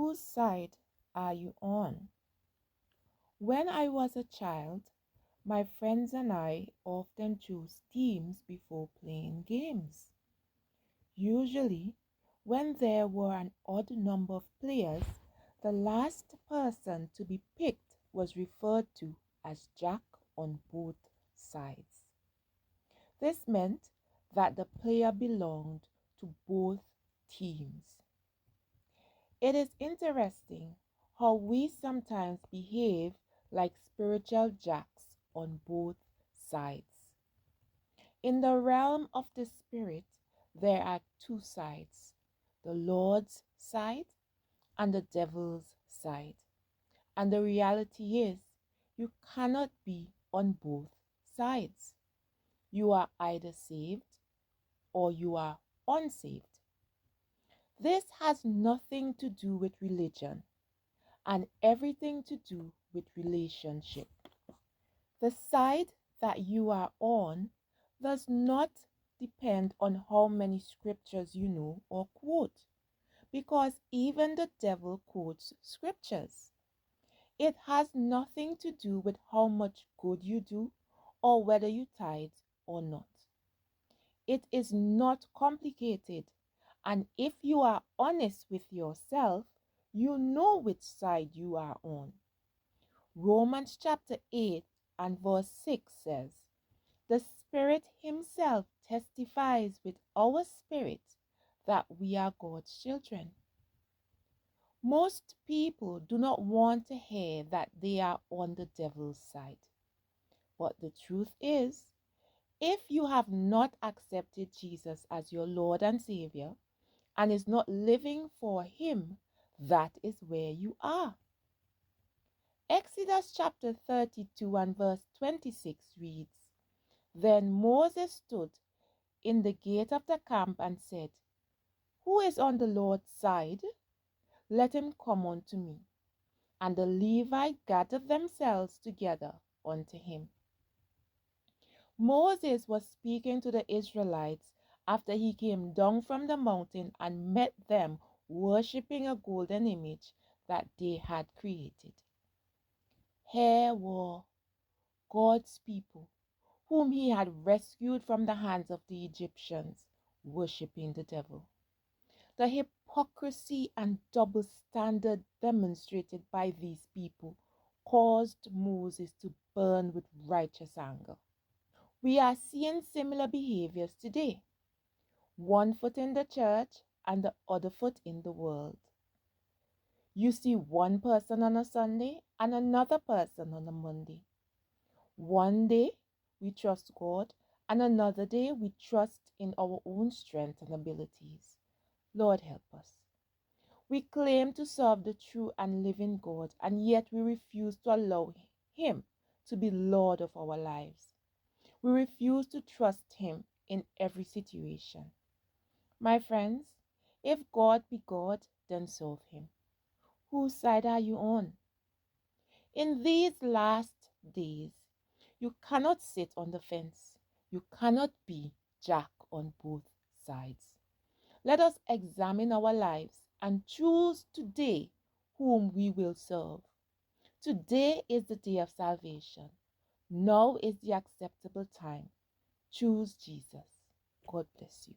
Whose side are you on? When I was a child, my friends and I often chose teams before playing games. Usually, when there were an odd number of players, the last person to be picked was referred to as Jack on both sides. This meant that the player belonged to both teams. It is interesting how we sometimes behave like spiritual jacks on both sides. In the realm of the spirit, there are two sides, the Lord's side and the devil's side. And the reality is, you cannot be on both sides. You are either saved or you are unsaved. This has nothing to do with religion and everything to do with relationship. The side that you are on does not depend on how many scriptures you know or quote, because even the devil quotes scriptures. It has nothing to do with how much good you do or whether you tithe or not. It is not complicated, and if you are honest with yourself, you know which side you are on. Romans chapter 8 and verse 6 says, "The Spirit Himself testifies with our spirit that we are God's children." Most people do not want to hear that they are on the devil's side. But the truth is, if you have not accepted Jesus as your Lord and Savior and is not living for Him, that is where you are. Exodus chapter 32 and verse 26 reads, "Then Moses stood in the gate of the camp and said, 'Who is on the Lord's side? Let him come unto me.' And the Levites gathered themselves together unto him." Moses was speaking to the Israelites after he came down from the mountain and met them worshipping a golden image that they had created. Here were God's people, whom he had rescued from the hands of the Egyptians, worshipping the devil. The hypocrisy and double standard demonstrated by these people caused Moses to burn with righteous anger. We are seeing similar behaviors today. One foot in the church and the other foot in the world. You see one person on a Sunday and another person on a Monday. One day we trust God and another day we trust in our own strength and abilities. Lord, help us. We claim to serve the true and living God, and yet we refuse to allow Him to be Lord of our lives. We refuse to trust Him in every situation. My friends, if God be God, then serve Him. Whose side are you on? In these last days, you cannot sit on the fence. You cannot be Jack on both sides. Let us examine our lives and choose today whom we will serve. Today is the day of salvation. Now is the acceptable time. Choose Jesus. God bless you.